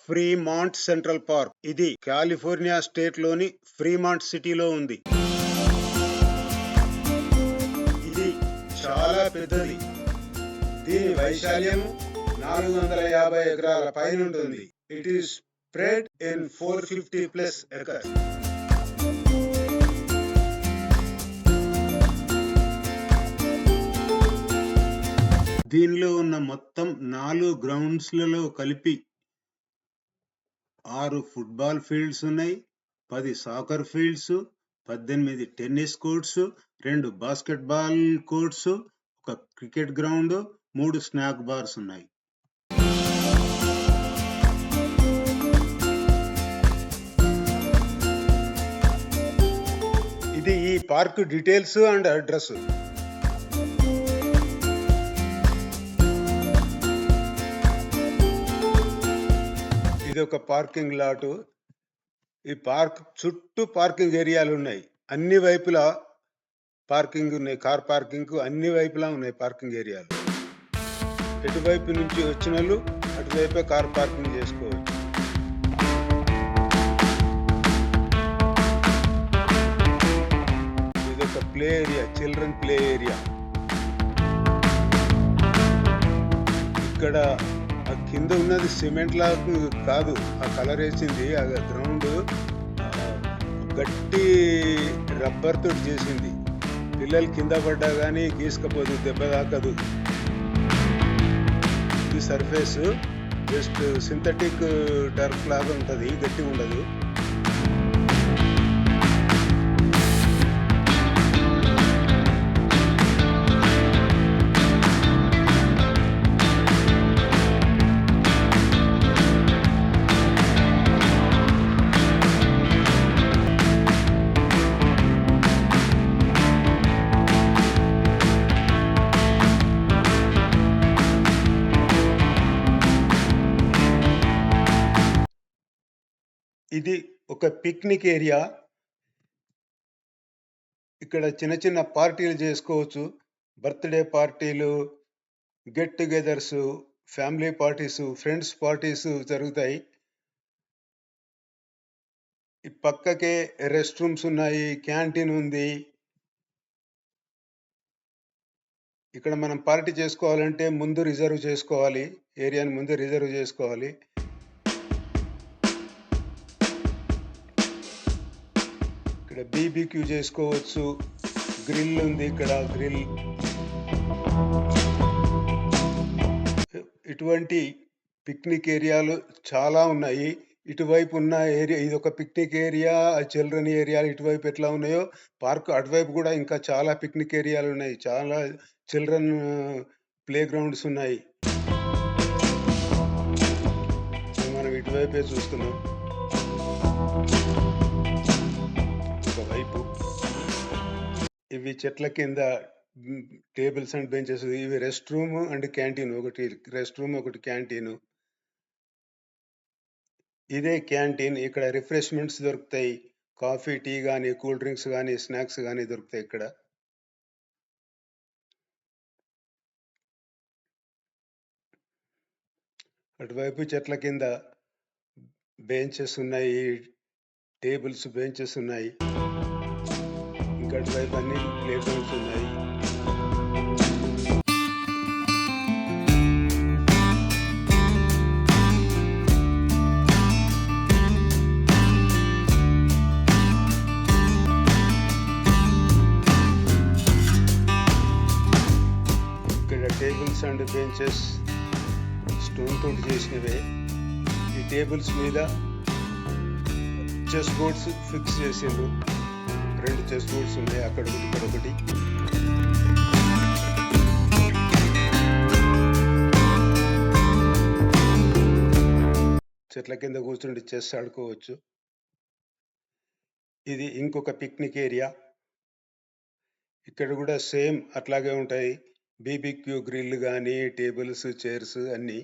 Fremont central park ఇది California state లోని Fremont సిటీలో ఉంది. ఇది చాలా పెద్దది. దీని వైశాల్యం 450 ఎకరాల పైన ఉంటుంది. It is spread in 450+ acres. దీనిలో ఉన్న మొత్తం 4 గ్రౌండ్స్లలో కలిపి 6 ఫుట్బాల్ ఫీల్డ్స్ ఉన్నాయి, 10 soccer fields, 18 tennis courts, 2 basketball courts, ఒక క్రికెట్ గ్రౌండ్, 3 స్నాక్ బార్స్ ఉన్నాయి. ఇది ఈ పార్క్ డీటెయిల్స్ అండ్ అడ్రస్. ఇది ఒక పార్కింగ్ లాటు. ఈ పార్క్ చుట్టూ పార్కింగ్ ఏరియాలు ఉన్నాయి. అన్ని వైపులా పార్కింగ్ ఉన్నాయి. కార్ పార్కింగ్ అన్ని వైపులా ఉన్నాయి పార్కింగ్ ఏరియాలు. ఎటువైపు నుంచి వచ్చిన వాళ్ళు అటువైపే కార్ పార్కింగ్ చేసుకోవచ్చు. ఇది ఒక play area, children play area. ఇక్కడ కింద ఉన్నది సిమెంట్ లాగా కాదు, ఆ కలర్ వేసింది ఆ గ్రౌండ్ గట్టి రబ్బర్ తోటి చేసింది. పిల్లలు కింద పడ్డా కానీ గీసుకపోదు, దెబ్బ తాకదు. ఈ సర్ఫేస్ జస్ట్ సింథటిక్ టర్ఫ్ లాగా ఉంటుంది, గట్టిగా ఉండదు. ఇది ఒక పిక్నిక్ ఏరియా. ఇక్కడ చిన్న చిన్న పార్టీలు చేసుకోవచ్చు. బర్త్డే పార్టీలు, get togethers, family parties, friends parties జరుగుతాయి. ఈ పక్కకే రెస్ట్ రూమ్స్ ఉన్నాయి, క్యాంటీన్ ఉంది. ఇక్కడ మనం పార్టీ చేసుకోవాలంటే ముందు రిజర్వ్ చేసుకోవాలి, ఏరియాని ముందు రిజర్వ్ చేసుకోవాలి. ఇక్కడ బీబీక్యూ చేసుకోవచ్చు. గ్రిల్ ఉంది, ఇక్కడ గ్రిల్. ఇటువంటి పిక్నిక్ ఏరియాలు చాలా ఉన్నాయి. ఇటువైపు ఉన్న ఏరియా ఇది ఒక పిక్నిక్ ఏరియా, చిల్డ్రన్ ఏరియా. ఇటువైపు ఎట్లా ఉన్నాయో పార్క్ అటువైపు కూడా ఇంకా చాలా పిక్నిక్ ఏరియాలు ఉన్నాయి, చాలా చిల్డ్రన్ ప్లే గ్రౌండ్స్ ఉన్నాయి. మనం ఇటువైపే చూస్తున్నాం. ఒకవైపు ఇవి చెట్ల కింద టేబుల్స్ అండ్ బెంచెస్. ఇవి రెస్ట్ రూమ్ అండ్ క్యాంటీన్. ఒకటి రెస్ట్ రూమ్, ఒకటి క్యాంటీన్. ఇదే క్యాంటీన్. ఇక్కడ రిఫ్రెష్మెంట్స్ దొరుకుతాయి. కాఫీ, టీ కానీ, కూల్ డ్రింక్స్ కానీ, స్నాక్స్ కానీ దొరుకుతాయి ఇక్కడ. అటువైపు చెట్ల కింద బెంచెస్ ఉన్నాయి, టేబుల్స్, బెంచెస్ ఉన్నాయి. ఇంకా అటువైపు అన్ని ప్లే గ్రౌండ్స్ ఉన్నాయి. ఇక్కడ టేబుల్స్ అండ్ బెంచెస్ స్టోన్ తోటి చేసినవే. ఈ టేబుల్స్ మీద చెస్ బోర్డ్స్ ఫిక్స్ చేసిండ్రు. 2 చెస్ బోర్డ్స్ ఉన్నాయి, అక్కడ ఒకటి, ఇక్కడ ఒకటి. చెట్ల కింద కూర్చుండి చెస్ ఆడుకోవచ్చు. ఇది ఇంకొక పిక్నిక్ ఏరియా. ఇక్కడ కూడా సేమ్ అట్లాగే ఉంటాయి. బీబీక్యూ గ్రిల్ కానీ, టేబుల్స్, చైర్స్ అన్నీ.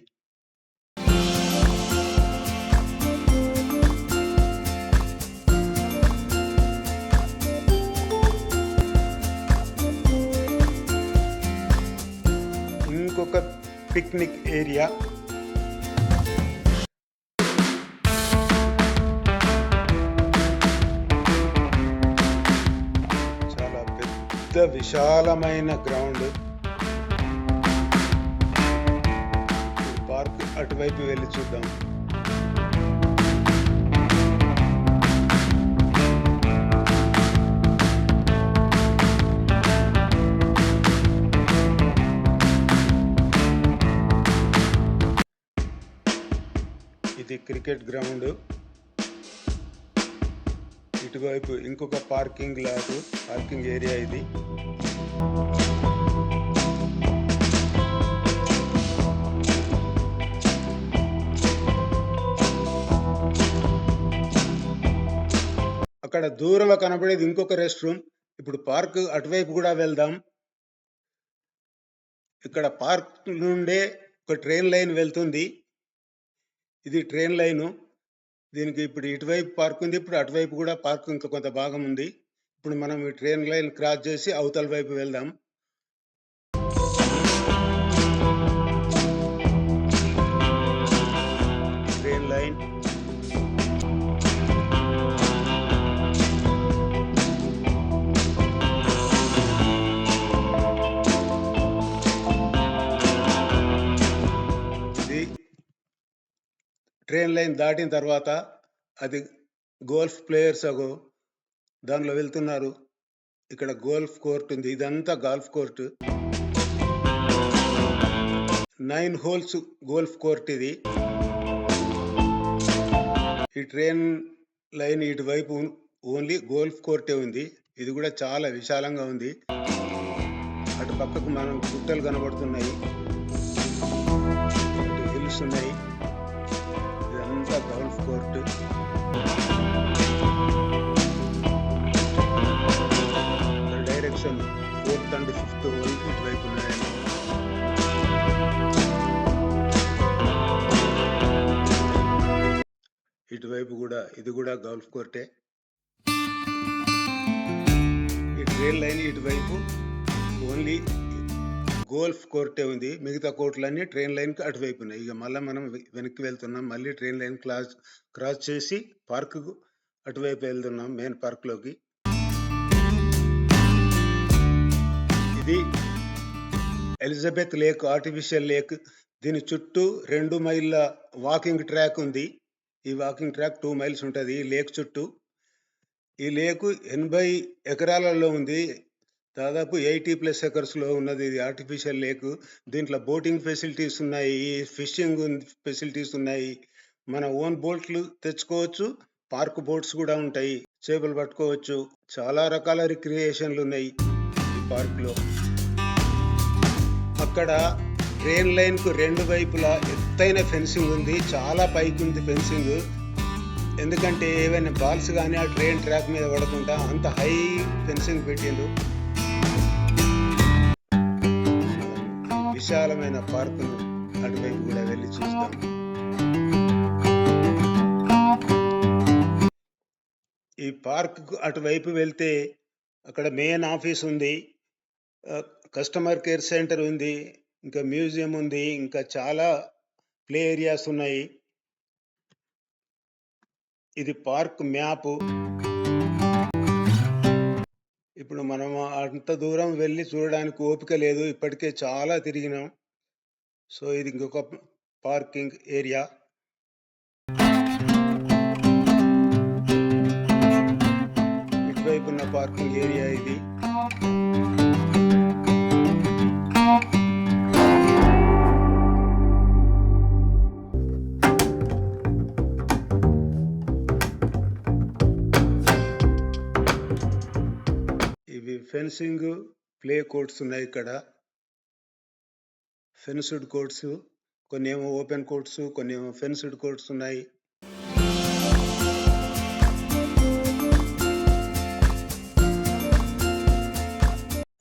ఇంకొక పిక్నిక్ ఏరియా. పెద్ద విశాలమైన గ్రౌండ్. పార్క్ అటువైపు వెళ్ళి చూద్దాం. ఇది క్రికెట్ గ్రౌండ్. ఇటువైపు ఇంకొక పార్కింగ్ లాట్, పార్కింగ్ ఏరియా ఇది. అక్కడ దూరంలో కనబడేది ఇంకొక రెస్ట్ రూమ్. ఇప్పుడు పార్క్ అటువైపు కూడా వెళ్దాం. ఇక్కడ పార్క్ నుండే ఒక ట్రైన్ లైన్ వెళ్తుంది. ఇది ట్రైన్ లైను. దీనికి ఇప్పుడు ఇటువైపు పార్క్ ఉంది, ఇప్పుడు అటువైపు కూడా పార్క్ ఇంకా కొంత భాగం ఉంది. ఇప్పుడు మనం ఈ ట్రైన్ లైన్ క్రాస్ చేసి అవతల వైపు వెళ్దాం. ట్రైన్ లైన్ ఇది. ట్రైన్ లైన్ దాటిన తర్వాత అది గోల్ఫ్ ప్లేయర్స్ దానిలో వెళ్తున్నారు. ఇక్కడ గోల్ఫ్ కోర్ట్ ఉంది. ఇదంతా golf court, 9 holes golf court ఇది. ఈ ట్రైన్ లైన్ ఇటువైపు ఓన్లీ గోల్ఫ్ కోర్టే ఉంది. ఇది కూడా చాలా విశాలంగా ఉంది. అటు పక్కకు మనం గుట్టలు కనబడుతున్నాయి, ఇటు హిల్స్ ఉన్నాయి. ఇదంతా golf court. Direction 4th and 5th whole ఇటువైపు ఉన్నాయండి. ఇటువైపు కూడా ఇది కూడా గోల్ఫ్ కోర్టే. ఈ ట్రైన్ లైన్ ఇటువైపు ఓన్లీ గోల్ఫ్ కోర్టే ఉంది. మిగతా కోర్టులన్నీ ట్రైన్ లైన్కి అటువైపు ఉన్నాయి. ఇక మళ్ళీ మనం వెనక్కి వెళ్తున్నాం. మళ్ళీ ట్రైన్ లైన్ క్రాస్ చేసి పార్కు అటువైపు వెళ్తున్నాం, మెయిన్ పార్క్లోకి. ఇది ఎలిజబెత్ లేక్, ఆర్టిఫిషియల్ లేక్. దీని చుట్టూ 2 మైళ్ళ వాకింగ్ ట్రాక్ ఉంది. ఈ వాకింగ్ ట్రాక్ 2 మైల్స్ ఉంటుంది ఈ లేక్ చుట్టూ. ఈ లేకు 80 ఎకరాలలో ఉంది. దాదాపు 80+ ఎకర్స్లో ఉన్నది ఇది ఆర్టిఫిషియల్ లేక్. దీంట్లో బోటింగ్ ఫెసిలిటీస్ ఉన్నాయి, ఫిషింగ్ ఫెసిలిటీస్ ఉన్నాయి. మన ఓన్ బోట్లు తెచ్చుకోవచ్చు, పార్క్ బోట్స్ కూడా ఉంటాయి, చేపలు పట్టుకోవచ్చు. చాలా రకాల రిక్రియేషన్లు ఉన్నాయి ఈ పార్క్లో. అక్కడ ట్రైన్ లైన్కు 2 వైపులా ఎత్తైన ఫెన్సింగ్ ఉంది. చాలా పైకి ఉంది ఫెన్సింగ్. ఎందుకంటే ఏవైనా బాల్స్ కానీ ఆ ట్రైన్ ట్రాక్ మీద పడకుండా అంత హై ఫెన్సింగ్ పెట్టిండు. విశాలమైన పార్కును అటువైపు కూడా వెళ్ళి చూస్తాం. ఈ పార్క్ అటువైపు వెళ్తే అక్కడ మెయిన్ ఆఫీస్ ఉంది, కస్టమర్ కేర్ సెంటర్ ఉంది, ఇంకా మ్యూజియం ఉంది, ఇంకా చాలా ప్లే ఏరియాస్ ఉన్నాయి. ఇది పార్క్ మ్యాప్. ఇప్పుడు మనం అంత దూరం వెళ్ళి చూడడానికి ఓపిక లేదు, ఇప్పటికే చాలా తిరిగినాం. సో ఇది ఇంకొక పార్కింగ్ ఏరియా. ఇటువైపు ఉన్న పార్కింగ్ ఏరియా ఇది. ఇవి ఫెన్సింగ్ ప్లే కోర్ట్స్ ఉన్నాయి. ఇక్కడ ఫెన్స్డ్ కోర్ట్స్, కొన్ని ఏమో ఓపెన్ కోర్ట్స్, కొన్ని ఏమో ఫెన్స్డ్ కోర్ట్స్ ఉన్నాయి.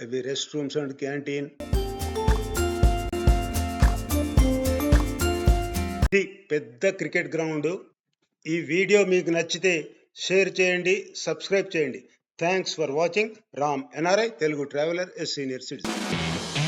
ఇవి రెస్ట్ రూమ్స్ అండ్ క్యాంటీన్. ఇది పెద్ద క్రికెట్ గ్రౌండ్. ఈ వీడియో మీకు నచ్చితే షేర్ చేయండి, సబ్స్క్రైబ్ చేయండి. Thanks for watching. Ram, NRI, Telugu traveller, a senior citizen.